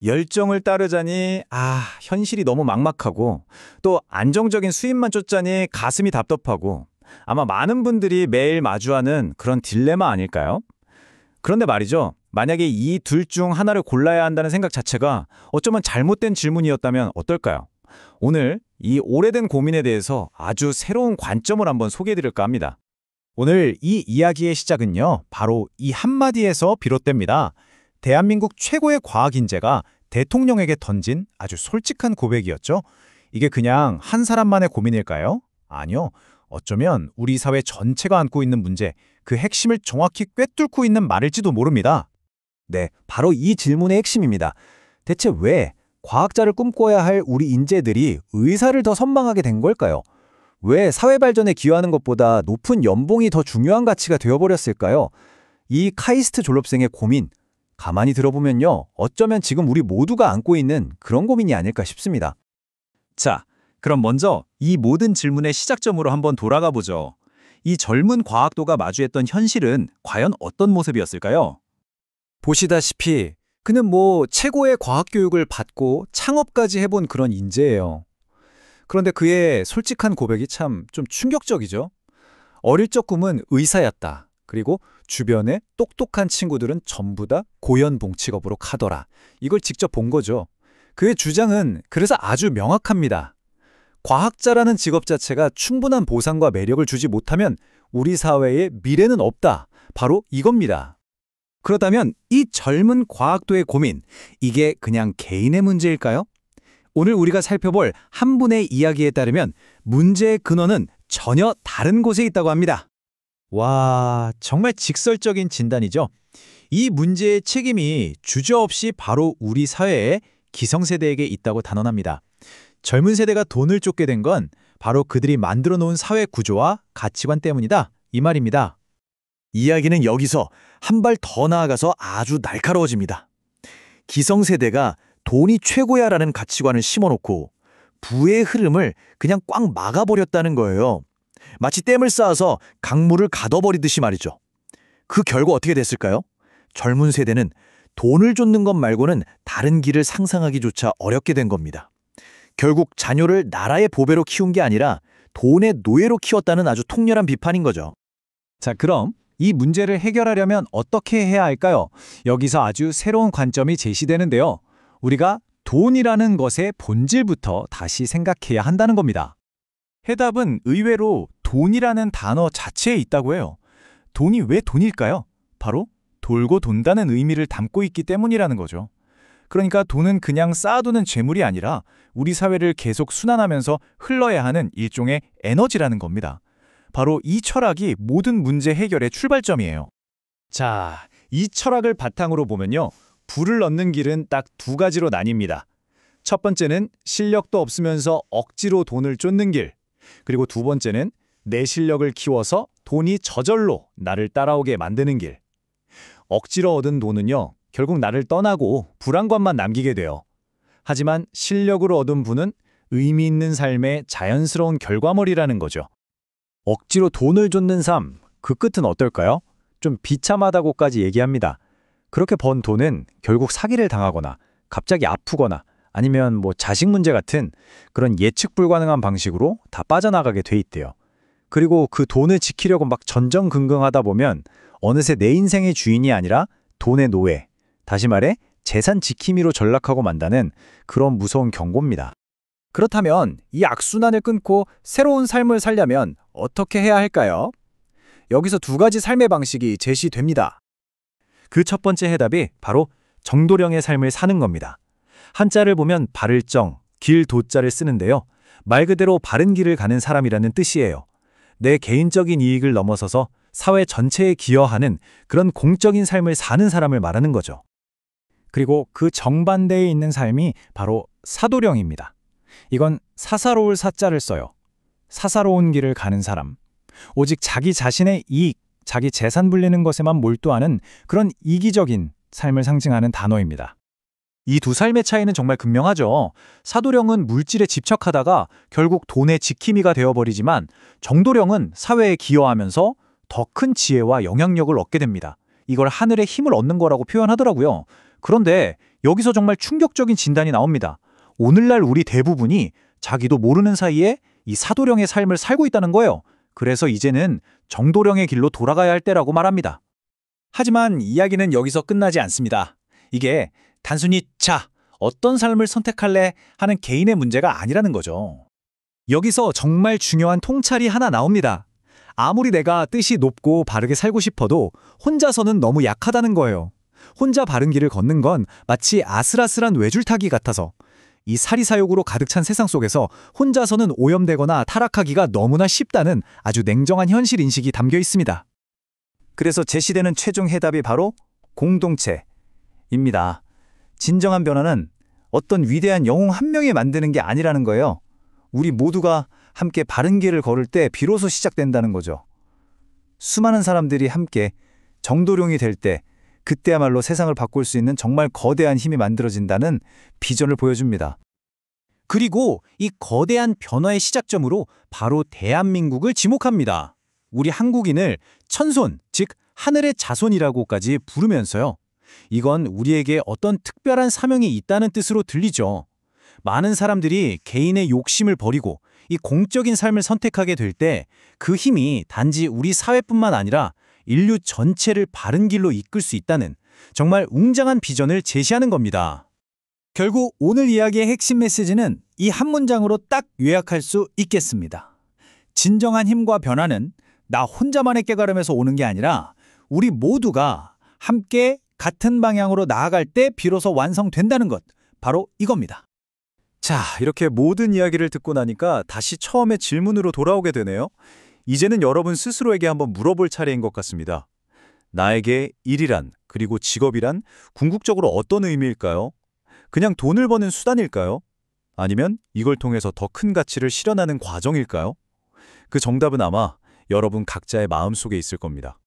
열정을 따르자니 현실이 너무 막막하고 또 안정적인 수입만 쫓자니 가슴이 답답하고 아마 많은 분들이 매일 마주하는 그런 딜레마 아닐까요? 그런데 말이죠. 만약에 이 둘 중 하나를 골라야 한다는 생각 자체가 어쩌면 잘못된 질문이었다면 어떨까요? 오늘 이 오래된 고민에 대해서 아주 새로운 관점을 한번 소개해드릴까 합니다. 오늘 이 이야기의 시작은요, 바로 이 한마디에서 비롯됩니다. 대한민국 최고의 과학 인재가 대통령에게 던진 아주 솔직한 고백이었죠. 이게 그냥 한 사람만의 고민일까요? 아니요. 어쩌면 우리 사회 전체가 안고 있는 문제, 그 핵심을 정확히 꿰뚫고 있는 말일지도 모릅니다. 네, 바로 이 질문의 핵심입니다. 대체 왜 과학자를 꿈꿔야 할 우리 인재들이 의사를 더 선망하게 된 걸까요? 왜 사회 발전에 기여하는 것보다 높은 연봉이 더 중요한 가치가 되어버렸을까요? 이 카이스트 졸업생의 고민, 가만히 들어보면요, 어쩌면 지금 우리 모두가 안고 있는 그런 고민이 아닐까 싶습니다. 자, 그럼 먼저 이 모든 질문의 시작점으로 한번 돌아가 보죠. 이 젊은 과학도가 마주했던 현실은 과연 어떤 모습이었을까요? 보시다시피 그는 최고의 과학 교육을 받고 창업까지 해본 그런 인재예요. 그런데 그의 솔직한 고백이 참 좀 충격적이죠. 어릴 적 꿈은 의사였다. 그리고 주변의 똑똑한 친구들은 전부 다 고연봉 직업으로 가더라. 이걸 직접 본 거죠. 그의 주장은 그래서 아주 명확합니다. 과학자라는 직업 자체가 충분한 보상과 매력을 주지 못하면 우리 사회에 미래는 없다. 바로 이겁니다. 그렇다면 이 젊은 과학도의 고민, 이게 그냥 개인의 문제일까요? 오늘 우리가 살펴볼 한 분의 이야기에 따르면 문제의 근원은 전혀 다른 곳에 있다고 합니다. 와, 정말 직설적인 진단이죠. 이 문제의 책임이 주저없이 바로 우리 사회의 기성세대에게 있다고 단언합니다. 젊은 세대가 돈을 쫓게 된 건 바로 그들이 만들어 놓은 사회 구조와 가치관 때문이다. 이 말입니다. 이야기는 여기서 한 발 더 나아가서 아주 날카로워집니다. 기성세대가 돈이 최고야라는 가치관을 심어놓고 부의 흐름을 그냥 꽉 막아버렸다는 거예요. 마치 댐을 쌓아서 강물을 가둬버리듯이 말이죠. 그 결과 어떻게 됐을까요? 젊은 세대는 돈을 쫓는 것 말고는 다른 길을 상상하기조차 어렵게 된 겁니다. 결국 자녀를 나라의 보배로 키운 게 아니라 돈의 노예로 키웠다는 아주 통렬한 비판인 거죠. 자, 그럼 이 문제를 해결하려면 어떻게 해야 할까요? 여기서 아주 새로운 관점이 제시되는데요. 우리가 돈이라는 것의 본질부터 다시 생각해야 한다는 겁니다. 해답은 의외로 돈이라는 단어 자체에 있다고 해요. 돈이 왜 돈일까요? 바로 돌고 돈다는 의미를 담고 있기 때문이라는 거죠. 그러니까 돈은 그냥 쌓아두는 재물이 아니라 우리 사회를 계속 순환하면서 흘러야 하는 일종의 에너지라는 겁니다. 바로 이 철학이 모든 문제 해결의 출발점이에요. 자, 이 철학을 바탕으로 보면요. 불을 넣는 길은 딱 두 가지로 나뉩니다. 첫 번째는 실력도 없으면서 억지로 돈을 쫓는 길. 그리고 두 번째는 내 실력을 키워서 돈이 저절로 나를 따라오게 만드는 길. 억지로 얻은 돈은요, 결국 나를 떠나고 불안감만 남기게 돼요. 하지만 실력으로 얻은 부는 의미 있는 삶의 자연스러운 결과물이라는 거죠. 억지로 돈을 쫓는 삶, 그 끝은 어떨까요? 좀 비참하다고까지 얘기합니다. 그렇게 번 돈은 결국 사기를 당하거나 갑자기 아프거나 아니면 자식 문제 같은 그런 예측 불가능한 방식으로 다 빠져나가게 돼 있대요. 그리고 그 돈을 지키려고 막 전전긍긍하다 보면 어느새 내 인생의 주인이 아니라 돈의 노예, 다시 말해 재산 지킴이로 전락하고 만다는 그런 무서운 경고입니다. 그렇다면 이 악순환을 끊고 새로운 삶을 살려면 어떻게 해야 할까요? 여기서 두 가지 삶의 방식이 제시됩니다. 그 첫 번째 해답이 바로 정도령의 삶을 사는 겁니다. 한자를 보면 바를 정, 길 도자를 쓰는데요. 말 그대로 바른 길을 가는 사람이라는 뜻이에요. 내 개인적인 이익을 넘어서서 사회 전체에 기여하는 그런 공적인 삶을 사는 사람을 말하는 거죠. 그리고 그 정반대에 있는 삶이 바로 사도령입니다. 이건 사사로울 사자를 써요. 사사로운 길을 가는 사람. 오직 자기 자신의 이익, 자기 재산 불리는 것에만 몰두하는 그런 이기적인 삶을 상징하는 단어입니다. 이 두 삶의 차이는 정말 극명하죠. 사도령은 물질에 집착하다가 결국 돈의 지킴이가 되어버리지만 정도령은 사회에 기여하면서 더 큰 지혜와 영향력을 얻게 됩니다. 이걸 하늘의 힘을 얻는 거라고 표현하더라고요. 그런데 여기서 정말 충격적인 진단이 나옵니다. 오늘날 우리 대부분이 자기도 모르는 사이에 이 사도령의 삶을 살고 있다는 거예요. 그래서 이제는 정도령의 길로 돌아가야 할 때라고 말합니다. 하지만 이야기는 여기서 끝나지 않습니다. 이게 단순히 어떤 삶을 선택할래 하는 개인의 문제가 아니라는 거죠. 여기서 정말 중요한 통찰이 하나 나옵니다. 아무리 내가 뜻이 높고 바르게 살고 싶어도 혼자서는 너무 약하다는 거예요. 혼자 바른 길을 걷는 건 마치 아슬아슬한 외줄타기 같아서 이 사리사욕으로 가득 찬 세상 속에서 혼자서는 오염되거나 타락하기가 너무나 쉽다는 아주 냉정한 현실 인식이 담겨 있습니다. 그래서 제시되는 최종 해답이 바로 공동체입니다. 진정한 변화는 어떤 위대한 영웅 한 명이 만드는 게 아니라는 거예요. 우리 모두가 함께 바른 길을 걸을 때 비로소 시작된다는 거죠. 수많은 사람들이 함께 정도령이 될 때 그때야말로 세상을 바꿀 수 있는 정말 거대한 힘이 만들어진다는 비전을 보여줍니다. 그리고 이 거대한 변화의 시작점으로 바로 대한민국을 지목합니다. 우리 한국인을 천손, 즉 하늘의 자손이라고까지 부르면서요. 이건 우리에게 어떤 특별한 사명이 있다는 뜻으로 들리죠. 많은 사람들이 개인의 욕심을 버리고 이 공적인 삶을 선택하게 될 때 그 힘이 단지 우리 사회뿐만 아니라 인류 전체를 바른 길로 이끌 수 있다는 정말 웅장한 비전을 제시하는 겁니다. 결국 오늘 이야기의 핵심 메시지는 이 한 문장으로 딱 요약할 수 있겠습니다. 진정한 힘과 변화는 나 혼자만의 깨달음에서 오는 게 아니라 우리 모두가 함께 같은 방향으로 나아갈 때 비로소 완성된다는 것, 바로 이겁니다. 자, 이렇게 모든 이야기를 듣고 나니까 다시 처음의 질문으로 돌아오게 되네요. 이제는 여러분 스스로에게 한번 물어볼 차례인 것 같습니다. 나에게 일이란, 그리고 직업이란 궁극적으로 어떤 의미일까요? 그냥 돈을 버는 수단일까요? 아니면 이걸 통해서 더 큰 가치를 실현하는 과정일까요? 그 정답은 아마 여러분 각자의 마음속에 있을 겁니다.